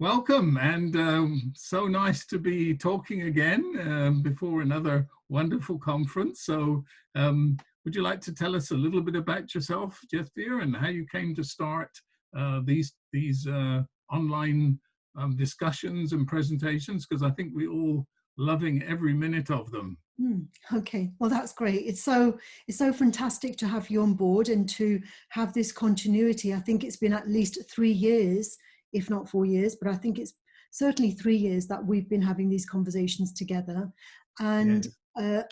Welcome, and so nice to be talking again before another wonderful conference. So would you like to tell us a little bit about yourself, Jesvir, and how you came to start these online discussions and presentations? Because I think we're all loving every minute of them. Okay, well, that's great. It's so fantastic to have you on board and to have this continuity. I think it's been at least 3 years, if not 4 years, but I think it's certainly 3 years that we've been having these conversations together. And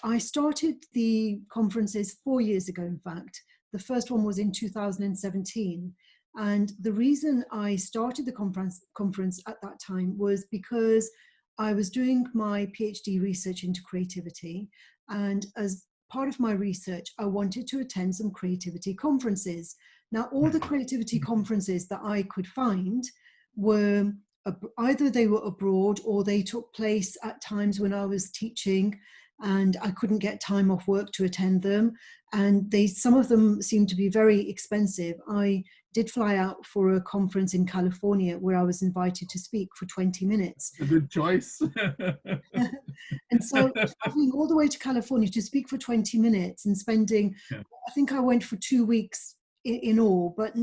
I started the conferences 4 years ago, in fact. The first one was in 2017. And the reason I started the conference at that time was because I was doing my PhD research into creativity, and as part of my research, I wanted to attend some creativity conferences. Now, all the creativity conferences that I could find were either they were abroad or they took place at times when I was teaching and I couldn't get time off work to attend them. And some of them seemed to be very expensive. I did fly out for a conference in California where I was invited to speak for 20 minutes. A good choice. And so traveling all the way to California to speak for 20 minutes and spending, I think I went for 2 weeks in all, but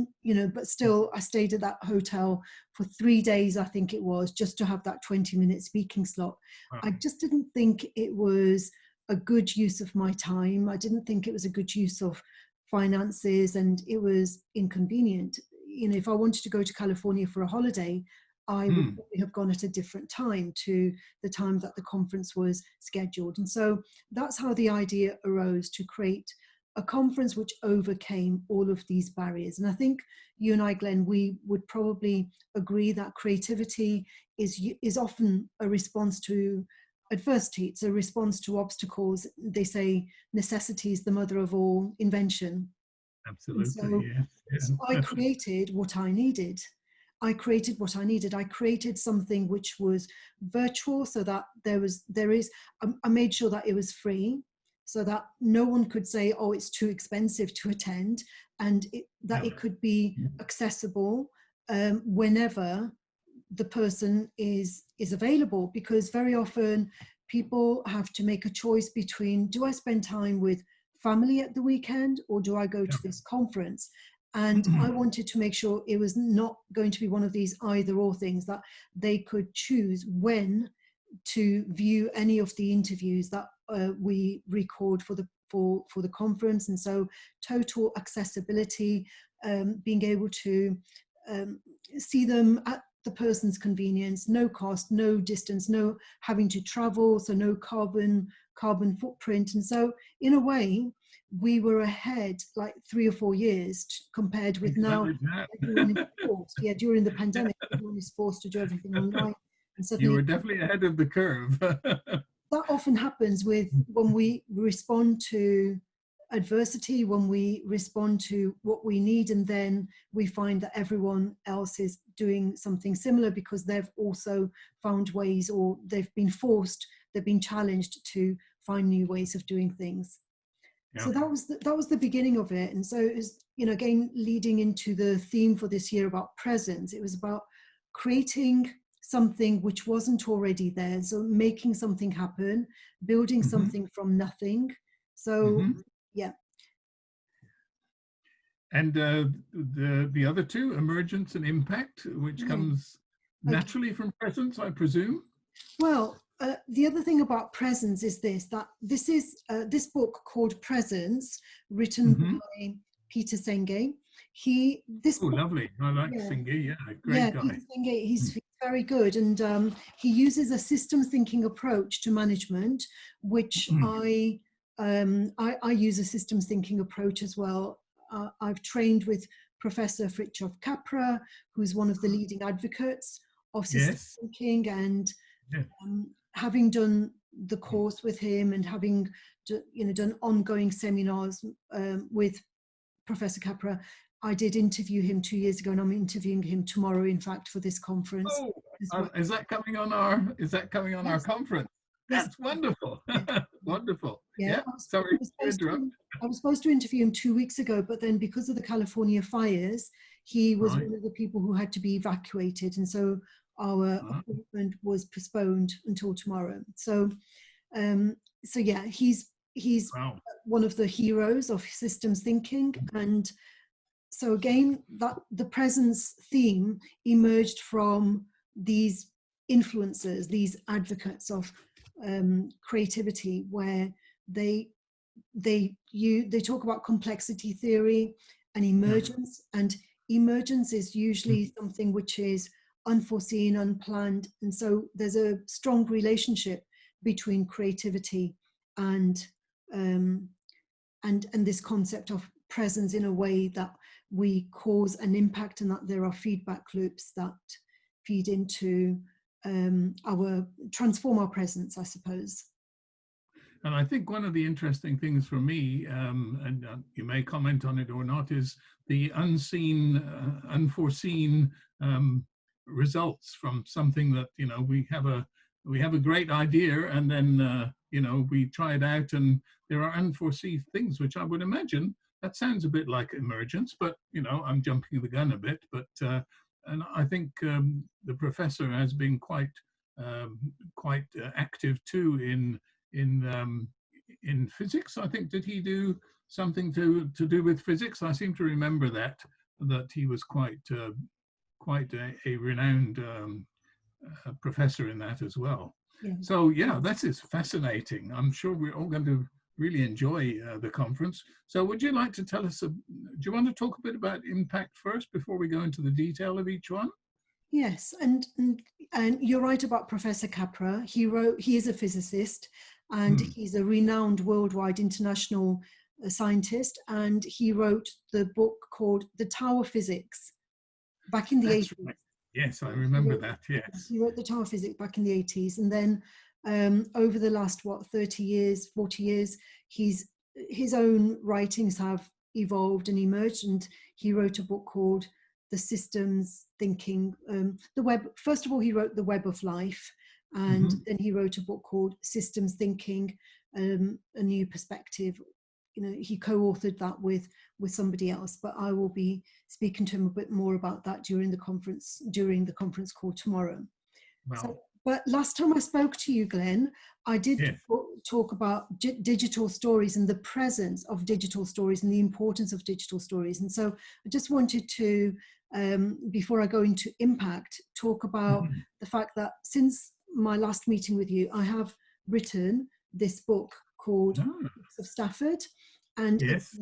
still I stayed at that hotel for 3 days, I think it was, just to have that 20-minute speaking slot. Wow. I just didn't think it was a good use of my time. I didn't think it was a good use of finances, and it was inconvenient. If I wanted to go to California for a holiday, I would probably have gone at a different time to the time that the conference was scheduled. And so that's how the idea arose, to create a conference which overcame all of these barriers. And I think you and I, Glenn, we would probably agree that creativity is often a response to adversity. It's a response to obstacles. They say necessity is the mother of all invention. Absolutely. So I created what I needed. I created something which was virtual, so that I made sure that it was free, so that no one could say, oh, it's too expensive to attend, and it could be accessible whenever the person is available. Because very often people have to make a choice between, do I spend time with family at the weekend or do I go to this conference? And I wanted to make sure it was not going to be one of these either or things, that they could choose when to view any of the interviews that we record for the conference. And so total accessibility, being able to see them at the person's convenience, no cost, no distance, no having to travel, so no carbon footprint. And so in a way, we were ahead like 3 or 4 years compared with now. Everyone is forced, during the pandemic, everyone is forced to do everything online. And suddenly, you were definitely ahead of the curve. That often happens when we respond to adversity, when we respond to what we need, and then we find that everyone else is doing something similar because they've also found ways, or they've been challenged to find new ways of doing things. So that was the beginning of it. And so it was, again, leading into the theme for this year about presence. It was about creating something which wasn't already there. So making something happen, building something from nothing. So, And the other two, Emergence and Impact, which comes naturally from presence, I presume? Well, the other thing about presence is that this is this book called Presence, written by Peter Senge. Lovely. I like Senge, great guy. Peter Senge, he's very good, and he uses a systems thinking approach to management, which I use a systems thinking approach as well. I've trained with Professor Fritjof Capra, who's one of the leading advocates of systems thinking, and having done the course with him and having done ongoing seminars with Professor Capra, I did interview him 2 years ago, and I'm interviewing him tomorrow, in fact, for this conference. Oh, is that coming on our conference? That's wonderful. Wonderful. Sorry to interrupt. I was supposed to interview him 2 weeks ago, but then because of the California fires, he was one of the people who had to be evacuated. And so our appointment was postponed until tomorrow. So so yeah, he's Wow. one of the heroes of systems thinking. And so again, that the presence theme emerged from these influencers, these advocates of creativity, where they talk about complexity theory and emergence. And emergence is usually something which is unforeseen, unplanned, and so there's a strong relationship between creativity and this concept of presence, in a way that we cause an impact, and that there are feedback loops that feed into transform our presence, I suppose. And I think one of the interesting things for me, and you may comment on it or not, is the unseen, unforeseen results from something that, you know, we have a great idea, and then you know, we try it out, and there are unforeseen things, which I would imagine that sounds a bit like emergence, but you know, I'm jumping the gun a bit. But and I think the professor has been quite active too in physics. I think, did he do something to do with physics? I seem to remember that he was quite a renowned professor in that as well. Yeah. So yeah, that is fascinating. I'm sure we're all going to really enjoy the conference. So would you like to tell us, do you want to talk a bit about impact first before we go into the detail of each one? Yes, and you're right about Professor Capra. He is a physicist, and he's a renowned worldwide international scientist, and he wrote the book called The Tower Physics back in the 80s. Right. Yes, I remember that, yes. He wrote The Tower Physics back in the 80s, and then over the last, 30 years, 40 years, his own writings have evolved and emerged, and he wrote a book called The Systems Thinking, the Web. First of all, he wrote The Web of Life, and then he wrote a book called Systems Thinking, A New Perspective. You know, he co-authored that with somebody else, but I will be speaking to him a bit more about that during the conference call tomorrow. Wow. So, but last time I spoke to you, Glenn, I did talk about digital stories and the presence of digital stories and the importance of digital stories. And so I just wanted to, before I go into impact, talk about the fact that since my last meeting with you, I have written this book called Books of Stafford, and it's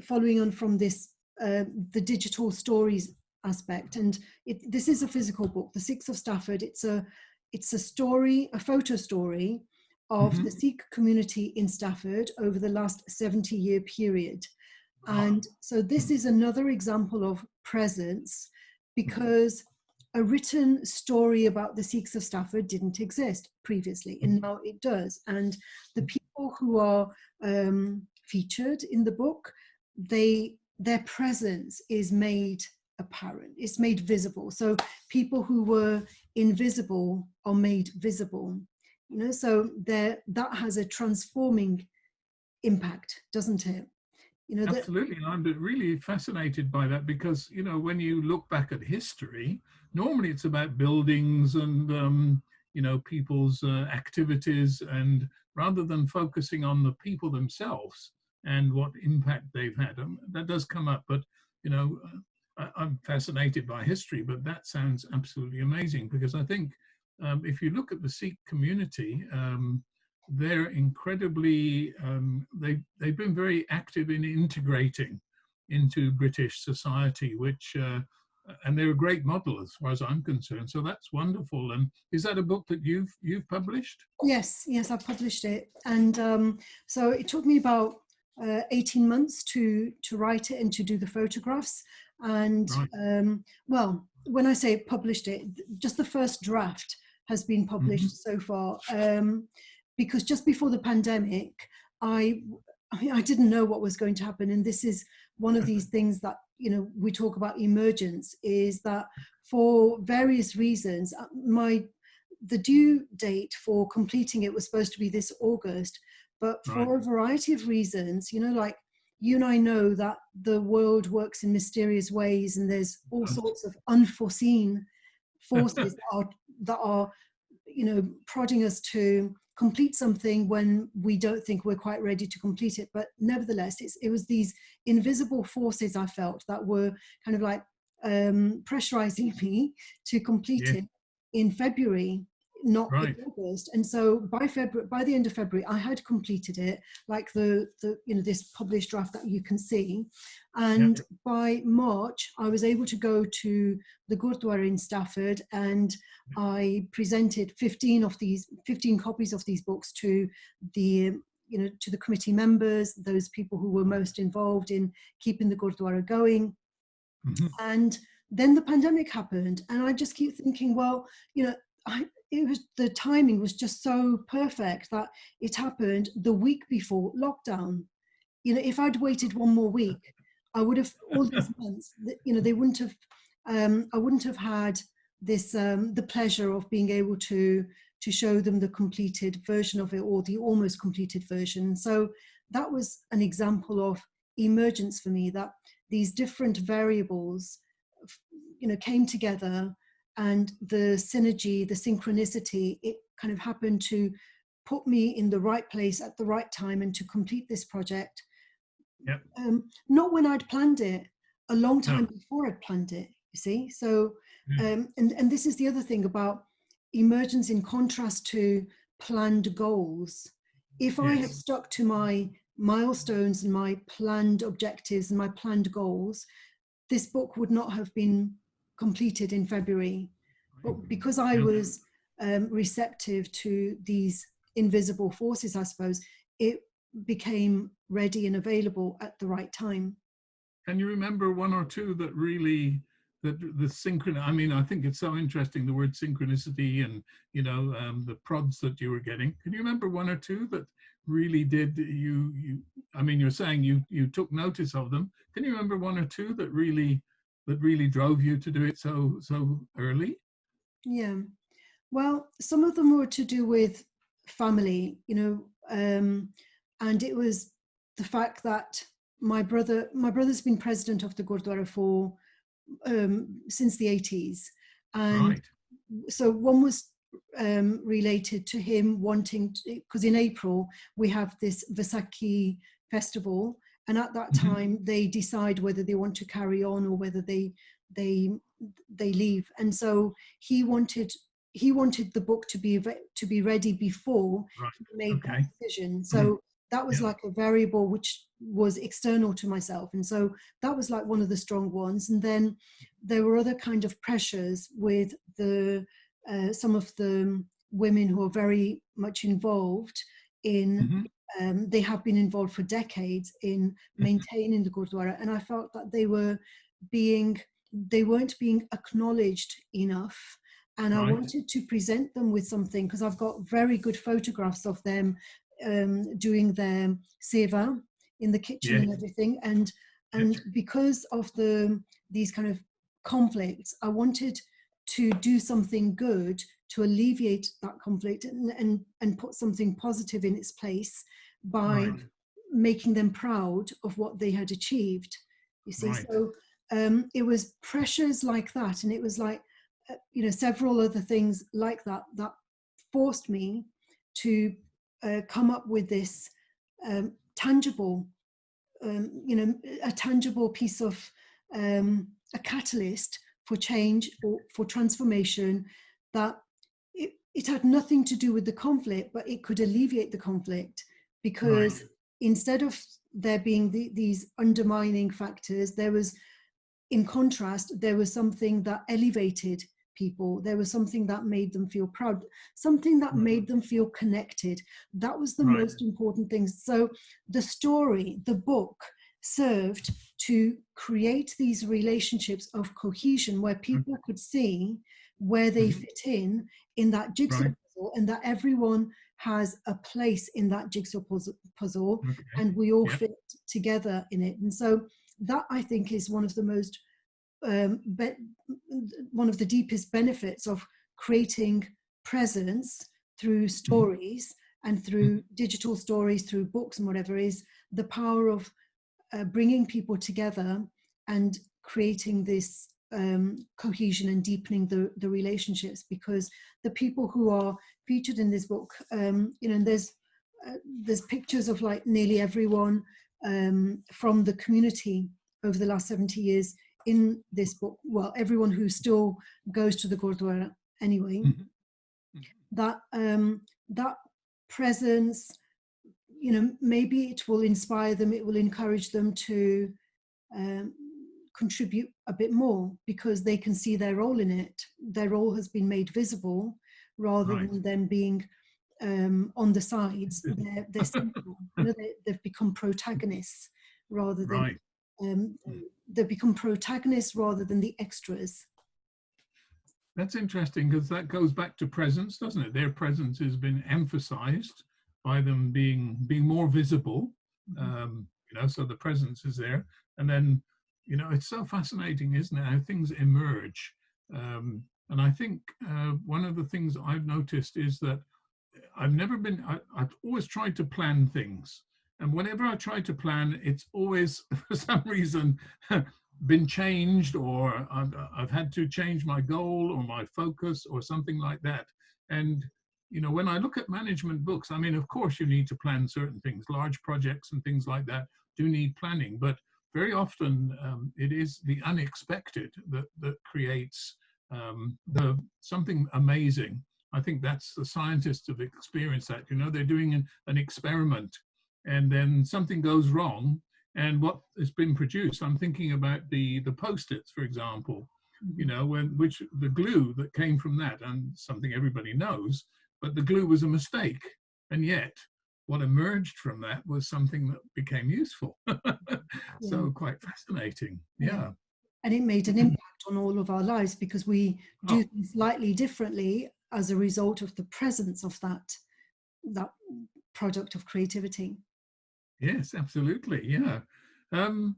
following on from this, the digital stories aspect. And this is a physical book, The Six of Stafford. It's a story, a photo story of the Sikh community in Stafford over the last 70-year period. And so this is another example of presence, because a written story about the Sikhs of Stafford didn't exist previously, and now it does. And the people who are featured in the book, their presence is made apparent, it's made visible. So people who were invisible are made visible, you know, so that has a transforming impact, doesn't it? You know, absolutely. And I'm really fascinated by that, because, you know, when you look back at history, normally it's about buildings and, you know, people's activities, and rather than focusing on the people themselves and what impact they've had. That does come up, but, you know, I'm fascinated by history, but that sounds absolutely amazing, because I think if you look at the Sikh community, they're incredibly, they've been very active in integrating into British society, which, and they're a great model as far as I'm concerned. So that's wonderful. And is that a book that you've published? Yes, I published it. And so it took me about 18 months to write it and to do the photographs. And well, when I say published it, just the first draft has been published so far. Because just before the pandemic, I didn't know what was going to happen. And this is one of these things that, you know, we talk about emergence, is that for various reasons, the due date for completing it was supposed to be this August, but for a variety of reasons, you know, like you and I know that the world works in mysterious ways, and there's all sorts of unforeseen forces that are, you know, prodding us to complete something when we don't think we're quite ready to complete it. But nevertheless, it was these invisible forces I felt that were kind of like pressurizing me to complete Yeah. it in February, not in Right. August. And so by the end of February, I had completed it, like the you know, this published draft that you can see. And Yep. by March, I was able to go to the Gurdwara in Stafford, and I presented 15 copies of these books to the, you know, to the committee members, those people who were most involved in keeping the Gurdwara going. Mm-hmm. And then the pandemic happened, and I just keep thinking, well, you know, the timing was just so perfect that it happened the week before lockdown. You know, if I'd waited one more week, I would have, all these months, you know, they wouldn't have, I wouldn't have had this, the pleasure of being able to show them the completed version of it, or the almost completed version. So that was an example of emergence for me, that these different variables, you know, came together, and the synergy, the synchronicity, it kind of happened to put me in the right place at the right time and to complete this project. Yep. Not when I'd planned it, a long time No. before I'd planned it, you see. So, Yeah. and this is the other thing about emergence in contrast to planned goals. If I had Yes. stuck to my milestones and my planned objectives and my planned goals, this book would not have been completed in February. But because I Yeah. was receptive to these invisible forces, I suppose, it became ready and available at the right time. Can you remember one or two that really, that the synchron? I mean, I think it's so interesting, the word synchronicity, and you know, the prods that you were getting. Can you remember one or two that really did you? I mean, you're saying you took notice of them. Can you remember one or two that really drove you to do it so early? Yeah. Well, some of them were to do with family, you know, and it was the fact that my brother's been president of the Gurdwara for since the 80s, and Right. so one was related to him wanting, because in April we have this Vaisakhi festival, and at that Mm-hmm. time they decide whether they want to carry on or whether they leave. And so he wanted the book to be ready before Right. he made that Okay. decision. So that was Yeah. like a variable which was external to myself, and so that was like one of the strong ones. And then there were other kind of pressures with the some of the women who are very much involved in, Mm-hmm. they have been involved for decades in maintaining the Gurdwara, and I felt that they weren't being acknowledged enough. And I Right. wanted to present them with something, because I've got very good photographs of them doing their seva in the kitchen Yes. and everything. And Yeah. because of these kind of conflicts, I wanted to do something good to alleviate that conflict, and put something positive in its place by Right. making them proud of what they had achieved, you see. Right. So it was pressures like that, and it was like, you know, several other things like that that forced me to come up with this tangible, you know, a tangible piece of a catalyst for change or for transformation, that it had nothing to do with the conflict, but it could alleviate the conflict, Right. because instead of there being these undermining factors, there was, in contrast, there was something that elevated people. There was something that made them feel proud, something that made them feel connected. That was the Right. most important thing. So the story, the book, served to create these relationships of cohesion, where people could see where they Mm-hmm. fit in that jigsaw Right. puzzle, and that everyone has a place in that jigsaw puzzle, Okay. and we all Yep. fit together in it. And so that, I think, is one of the most one of the deepest benefits of creating presence through Mm-hmm. stories, and through digital stories, through books and whatever, is the power of bringing people together and creating this cohesion and deepening the relationships, because the people who are featured in this book, you know, and there's pictures of like nearly everyone from the community over the last 70 years in this book. Well, everyone who still goes to the Gurdwara anyway. That that presence, you know, maybe it will inspire them, it will encourage them to contribute a bit more, because they can see their role in it. Their role has been made visible, rather than them being on the sides. They're central. You know, they've become protagonists rather than they've become protagonists rather than the extras. That's interesting, because that goes back to presence, doesn't it? Their presence has been emphasized by them being more visible. You know, so the presence is there. And then, you know, it's so fascinating, isn't it, how things emerge. And I think one of the things I've noticed is that I've always tried to plan things. And whenever I try to plan, it's always, for some reason, been changed, or I've had to change my goal or my focus or something like that. And, you know, when I look at management books, I mean, of course, you need to plan certain things. Large projects and things like that do need planning. But very often it is the unexpected that creates something amazing. I think that's the scientists have experienced that. You know, they're doing an experiment, and then something goes wrong, and what has been produced. I'm thinking about the Post-its, for example. You know, which the glue that came from that, and something everybody knows, but the glue was a mistake, and yet what emerged from that was something that became useful. So quite fascinating. Yeah. And it made an impact on all of our lives, because we do things slightly differently as a result of the presence of that product of creativity. Yes, absolutely. Yeah. And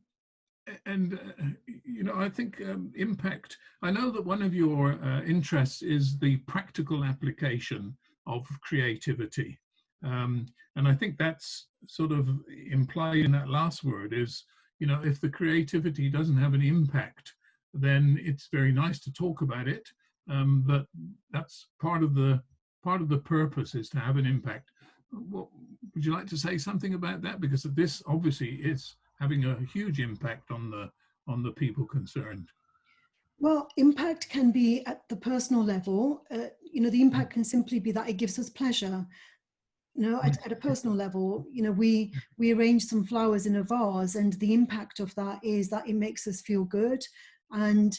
you know, I think impact, I know that one of your interests is the practical application of creativity. And I think that's sort of implied in that last word is, you know, if the creativity doesn't have an impact, then it's very nice to talk about it. But that's part of the purpose, is to have an impact. What, would you like to say something about that? Because this obviously is having a huge impact on the people concerned. Well, impact can be at the personal level. You know, the impact can simply be that it gives us pleasure. You know, at a personal level, you know, we arrange some flowers in a vase, and the impact of that is that it makes us feel good. And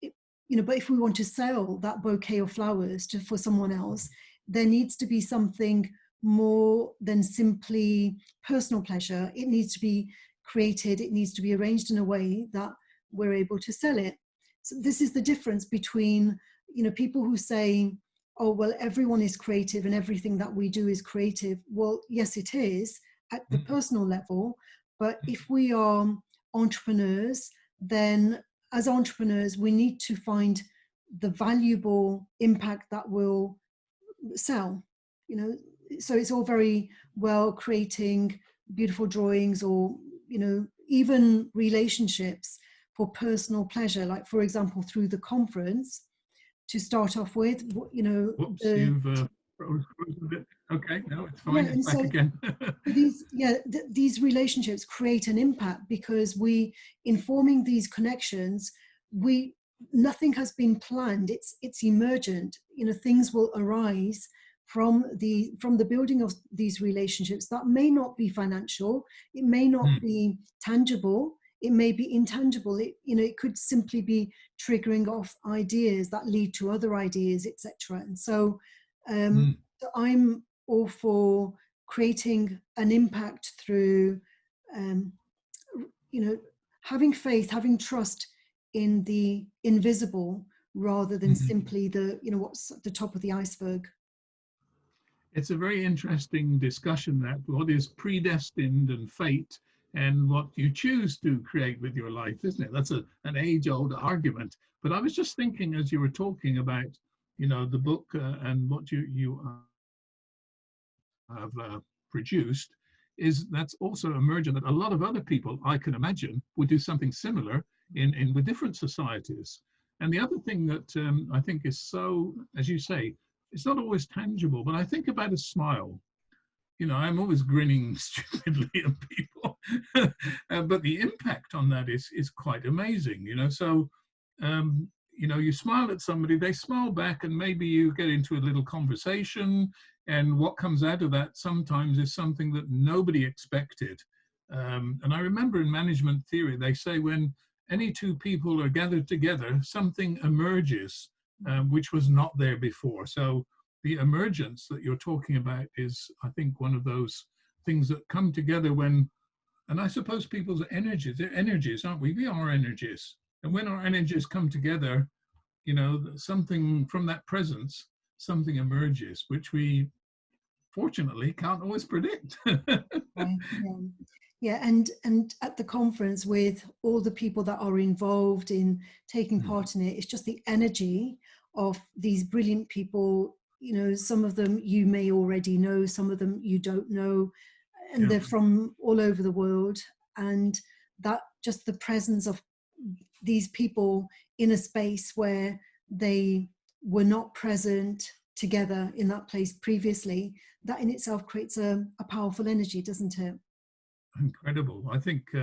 you know, but if we want to sell that bouquet of flowers for someone else, there needs to be something more than simply personal pleasure. It needs to be created, it needs to be arranged in a way that we're able to sell it. So this is the difference between, you know, people who say, oh, well, everyone is creative and everything that we do is creative. Well, yes, it is at the personal level. But if we are entrepreneurs, then as entrepreneurs, we need to find the valuable impact that will sell, you know. So it's all very well creating beautiful drawings, or, you know, even relationships for personal pleasure, like, for example, through the conference, to start off with, you know. Whoops, you've okay, no, it's fine, it's back again. These relationships create an impact, because in forming these connections, nothing has been planned. It's emergent. You know, things will arise from the building of these relationships that may not be financial, it may not be tangible, it may be intangible. You know, it could simply be triggering off ideas that lead to other ideas, etc. And so, so I'm all for creating an impact through, you know, having faith, having trust in the invisible, rather than simply you know, what's at the top of the iceberg. It's a very interesting discussion, that what is predestined and fate, and what you choose to create with your life, isn't it? That's an age-old argument. But I was just thinking, as you were talking about, you know, the book and what you have produced, is that's also emergent that a lot of other people, I can imagine, would do something similar in with different societies. And the other thing that I think is so, as you say, it's not always tangible, but I think about a smile. You know, I'm always grinning stupidly at people, but the impact on that is quite amazing. You know, so you know, you smile at somebody, they smile back, and maybe you get into a little conversation, and what comes out of that sometimes is something that nobody expected. And I remember in management theory, they say when any two people are gathered together, something emerges which was not there before. So the emergence that you're talking about is, I think, one of those things that come together when, and I suppose people's energies, they're energies, aren't we? We are energies. And when our energies come together, you know, something from that presence, something emerges, which we fortunately can't always predict. Right, yeah. Yeah, and at the conference with all the people that are involved in taking part in it, it's just the energy of these brilliant people. You know, some of them you may already know, some of them you don't know, and Yeah. they're from all over the world. And that just the presence of these people in a space where they were not present together in that place previously, that in itself creates a powerful energy, doesn't it? Incredible. I think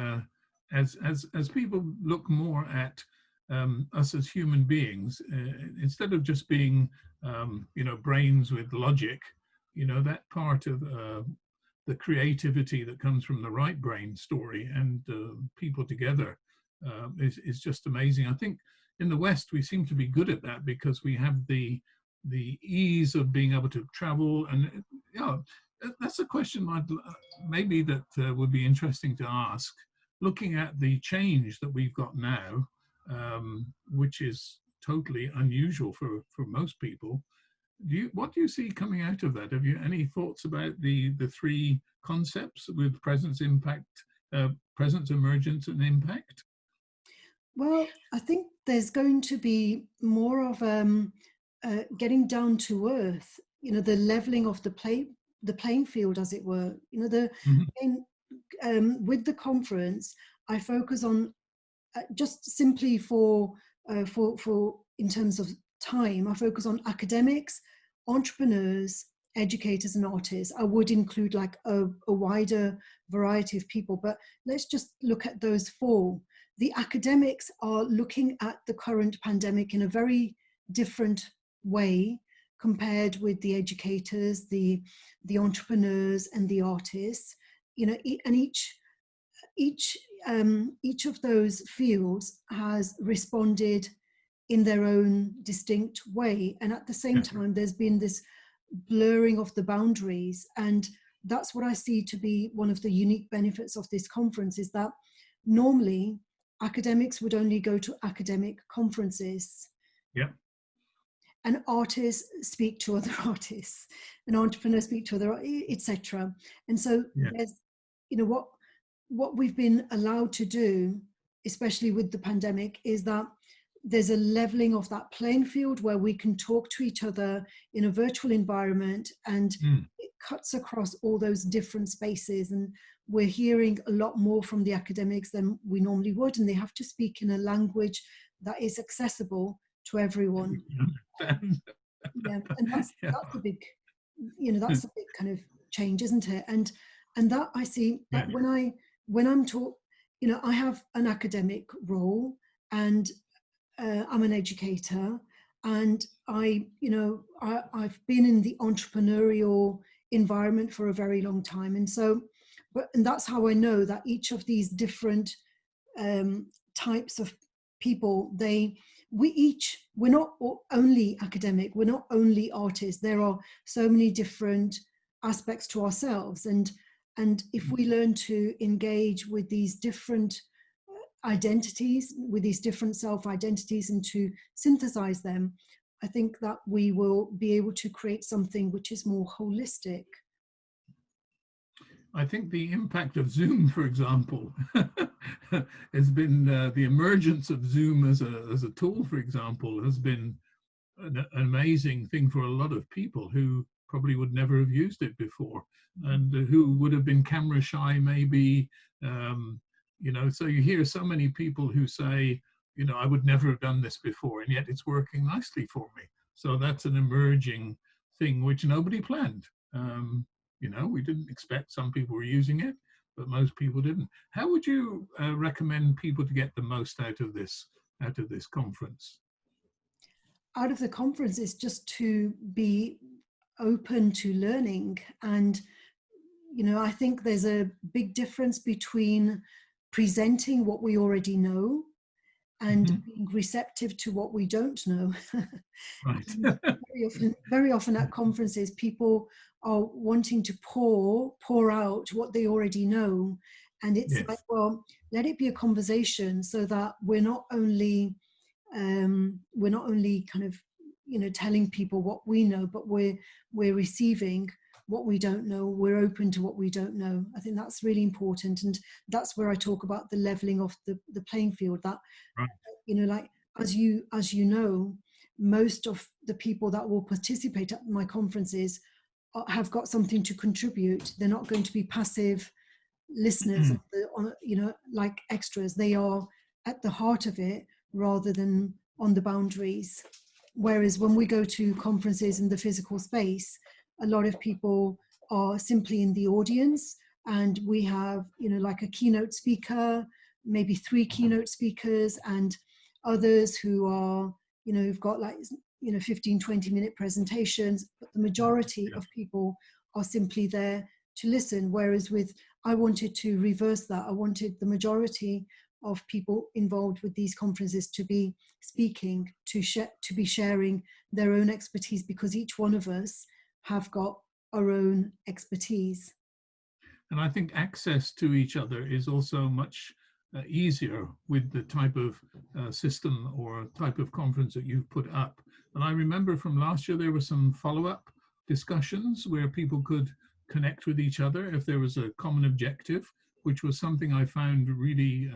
as people look more at us as human beings, instead of just being you know, brains with logic, you know, that part of the creativity that comes from the right brain story and people together is just amazing. I think in the West we seem to be good at that because we have the ease of being able to travel, and you know, that's a question maybe that would be interesting to ask, looking at the change that we've got now, which is totally unusual for most people. What do you see coming out of that? Have you any thoughts about the three concepts with presence, impact, presence, emergence, and impact? Well, I think there's going to be more of getting down to earth, you know, the leveling of the playing field, as it were. You know, with the conference, I focus on just simply for in terms of time, I focus on academics, entrepreneurs, educators, and artists. I would include like a wider variety of people, but let's just look at those four. The academics are looking at the current pandemic in a very different way compared with the educators, the entrepreneurs, and the artists. You know, and each of those fields has responded in their own distinct way, and at the same time there's been this blurring of the boundaries, and that's what I see to be one of the unique benefits of this conference, is that normally academics would only go to academic conferences. Yeah. And artists speak to other artists, and entrepreneurs speak to other, etc. And so there's, you know, what we've been allowed to do, especially with the pandemic, is that there's a leveling of that playing field where we can talk to each other in a virtual environment, and it cuts across all those different spaces. And we're hearing a lot more from the academics than we normally would, and they have to speak in a language that is accessible to everyone. Yeah, and that's a big, you know, that's a big kind of change, isn't it? And that I see that when I'm taught, you know, I have an academic role, and I'm an educator, and I've been in the entrepreneurial environment for a very long time, and so, and that's how I know that each of these different types of people, we're not only academic, we're not only artists. There are so many different aspects to ourselves, and if we learn to engage with these different identities, with these different self-identities, and to synthesize them, I think that we will be able to create something which is more holistic. I think the impact of Zoom, for example, has been the emergence of Zoom as a tool, for example, has been an amazing thing for a lot of people who probably would never have used it before, and who would have been camera shy maybe, So you hear so many people who say, I would never have done this before, and yet it's working nicely for me. So that's an emerging thing which nobody planned. We didn't expect some people were using it, but most people didn't. How would you recommend people to get the most out of this conference? Out of the conference is just to be open to learning. And I think there's a big difference between presenting what we already know and being receptive to what we don't know. Right. very often at conferences, people are wanting to pour out what they already know. And it's Yes. like, well, let it be a conversation so that we're not only kind of telling people what we know, but we're receiving what we don't know. We're open to what we don't know. I think that's really important, and that's where I talk about the leveling of the playing field. That Right. like as you know, most of the people that will participate at my conferences have got something to contribute. They're not going to be passive listeners like extras. They are at the heart of it rather than on the boundaries. Whereas when we go to conferences in the physical space, a lot of people are simply in the audience, and we have like a keynote speaker, maybe 3 keynote speakers, and others who are who've got like 15-20 minute presentations, but the majority of people are simply there to listen. Whereas I wanted to reverse that. I wanted the majority of people involved with these conferences to be speaking, to be sharing their own expertise, because each one of us have got our own expertise. And I think access to each other is also much easier with the type of system or type of conference that you've put up. And I remember from last year, there were some follow-up discussions where people could connect with each other if there was a common objective, which was something I found really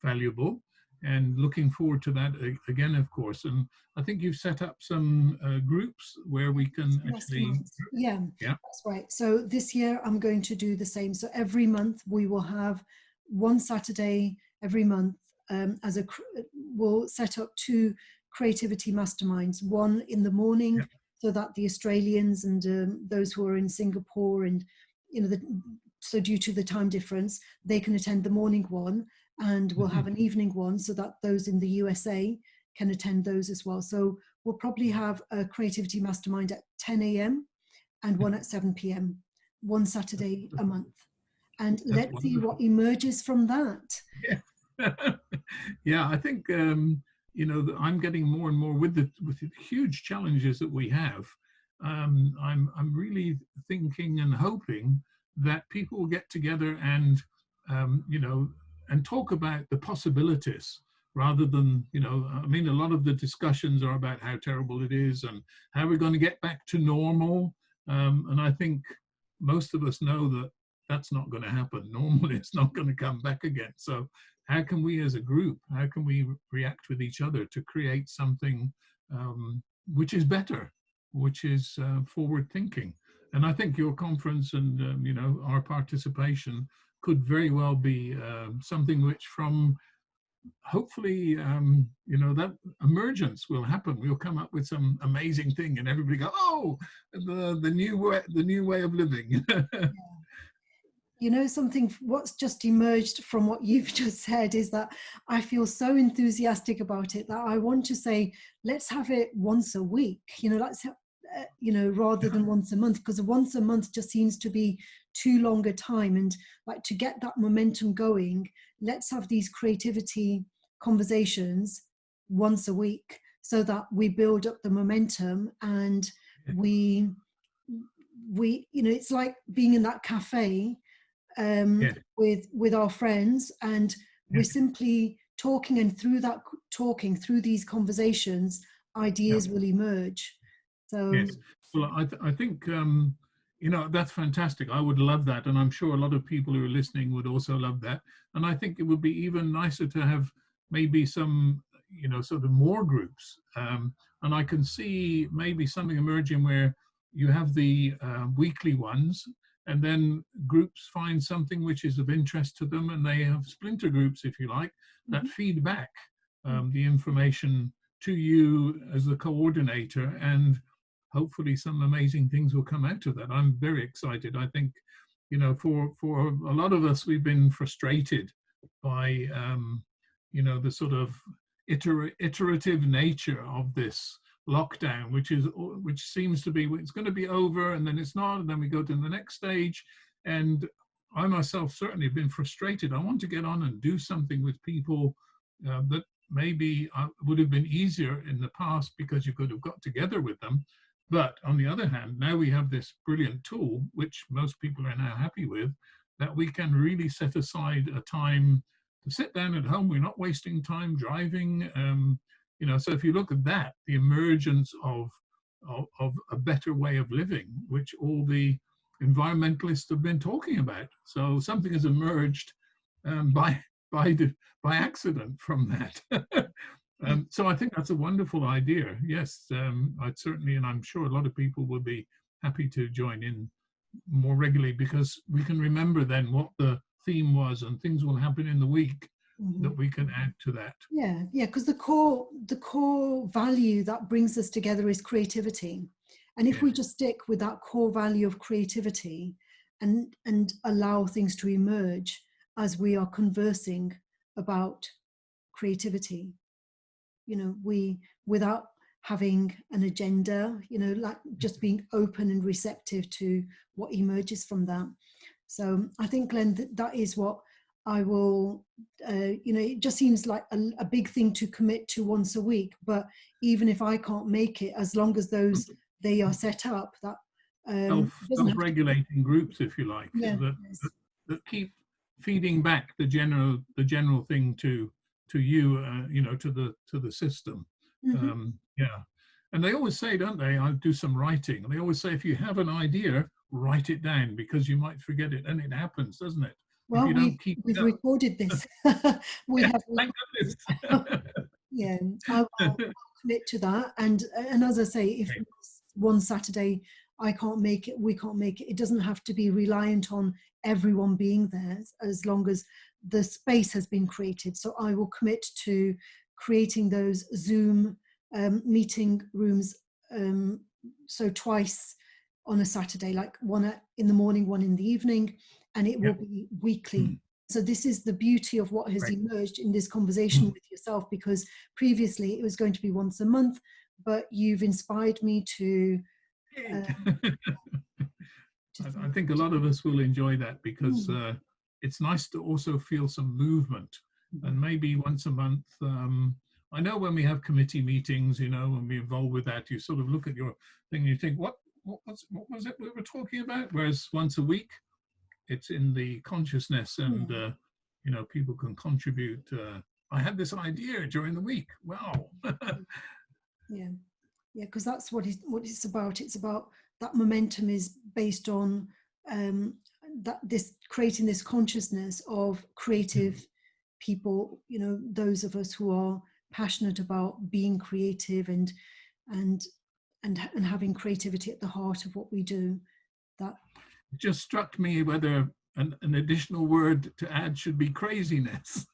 valuable, and looking forward to that again, of course. And I think you've set up some groups where we can actually... Yeah, that's right. So this year I'm going to do the same. So every month we will have one Saturday every month we'll set up 2 creativity masterminds, one in the morning, so that the Australians and those who are in Singapore and so due to the time difference, they can attend the morning one, and we'll have an evening one so that those in the USA can attend those as well. So we'll probably have a creativity mastermind at 10 a.m. and one at 7 p.m. one Saturday a month. And let's see what emerges from that. Yeah, I think I'm getting more and more with the huge challenges that we have. I'm really thinking and hoping that people will get together and and talk about the possibilities rather than a lot of the discussions are about how terrible it is and how we're going to get back to normal. And I think most of us know that that's not going to happen. Normally, it's not going to come back again. So how can we as a group, how can we react with each other to create something which is better, which is forward thinking? And I think your conference and our participation could very well be something which, from hopefully that emergence will happen. We'll come up with some amazing thing, and everybody go, oh, the new way of living. Something what's just emerged from what you've just said is that I feel so enthusiastic about it that I want to say, let's have it once a week, rather than once a month, because once a month just seems to be too long a time. And like, to get that momentum going, let's have these creativity conversations once a week so that we build up the momentum, and we it's like being in that cafe with our friends, and we're simply talking, and through these conversations, ideas will emerge. So yes, well, I think that's fantastic. I would love that, and I'm sure a lot of people who are listening would also love that. And I think it would be even nicer to have maybe some sort of more groups, and I can see maybe something emerging where you have the weekly ones, and then groups find something which is of interest to them, and they have splinter groups, if you like, that feed back the information to you as the coordinator, and hopefully some amazing things will come out of that. I'm very excited. I think, you know, for a lot of us, we've been frustrated by, you know, the sort of iterative nature of this lockdown, which seems to be, it's going to be over and then it's not, and then we go to the next stage. And I myself certainly have been frustrated. I want to get on and do something with people that maybe would have been easier in the past because you could have got together with them. But on the other hand, now we have this brilliant tool, which most people are now happy with, that we can really set aside a time to sit down at home. We're not wasting time driving. You know, so if you look at that, the emergence of a better way of living, which all the environmentalists have been talking about. So something has emerged by accident from that. So I think that's a wonderful idea. Yes, I'd certainly, and I'm sure a lot of people will be happy to join in more regularly, because we can remember then what the theme was, and things will happen in the week that we can add to that. Yeah, because the core value that brings us together is creativity. And if we just stick with that core value of creativity and allow things to emerge as we are conversing about creativity, you know, without having an agenda, you know, like just being open and receptive to what emerges from that. So I think, Glenn, that is what I will, you know, it just seems like a big thing to commit to once a week. But even if I can't make it, as long as they are set up, that self-regulating groups, if you like, that keep feeding back the general thing to you, you know, to the system. And they always say, don't they? I do some writing. They always say, if you have an idea, write it down, because you might forget it, and it happens, doesn't it? Well, we've recorded this. We have. Thank goodness. Yeah, I'll commit to that. And as I say, if one Saturday I can't make it, we can't make it, it doesn't have to be reliant on everyone being there, as long as the space has been created. So I will commit to creating those Zoom meeting rooms, so twice on a Saturday, like one in the morning, one in the evening, and it will be weekly. So this is the beauty of what has emerged in this conversation with yourself, because previously it was going to be once a month, but you've inspired me to I think a lot of us will enjoy that, because it's nice to also feel some movement. And maybe once a month, I know when we have committee meetings, you know, when we're involved with that, you sort of look at your thing and you think, what was it we were talking about? Whereas once a week, it's in the consciousness, and you know, people can contribute. I had this idea during the week. Wow. Because that's what it's about. It's about that momentum is based on creating this consciousness of creative people. You know, those of us who are passionate about being creative and having creativity at the heart of what we do. That it just struck me whether an additional word to add should be craziness.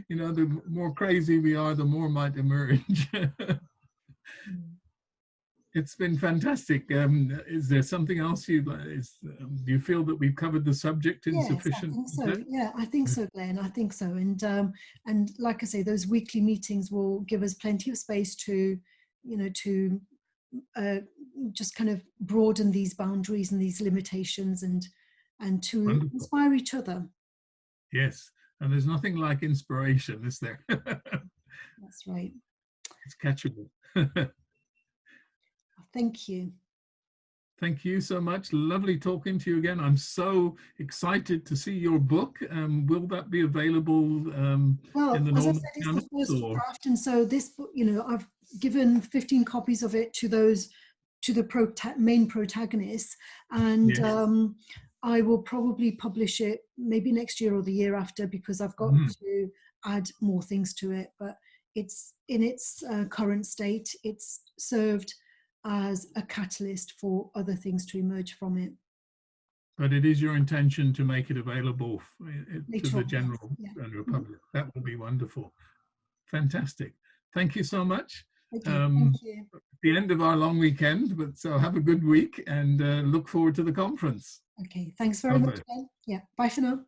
You know, the more crazy we are, the more might emerge. It's been fantastic. Is there something else do you feel that we've covered the subject in sufficient? I think so. Yeah, I think so, Glenn. I think so. And like I say, those weekly meetings will give us plenty of space to, you know, to just kind of broaden these boundaries and these limitations, and to inspire each other. Yes, and there's nothing like inspiration, is there? That's right. It's catchable. Thank you. Thank you so much. Lovely talking to you again. I'm so excited to see your book. Will that be available in the normal as I said, it's the first draft, and so this book, you know, I've given 15 copies of it to the main protagonists, and I will probably publish it maybe next year or the year after, because I've got to add more things to it. But it's in its current state. It's served as a catalyst for other things to emerge from it. But it is your intention to make it available to the general public. That will be wonderful. Fantastic. Thank you so much. Okay, thank you. The end of our long weekend, but so have a good week and look forward to the conference. Okay, thanks very much, Ben. Yeah, bye for now.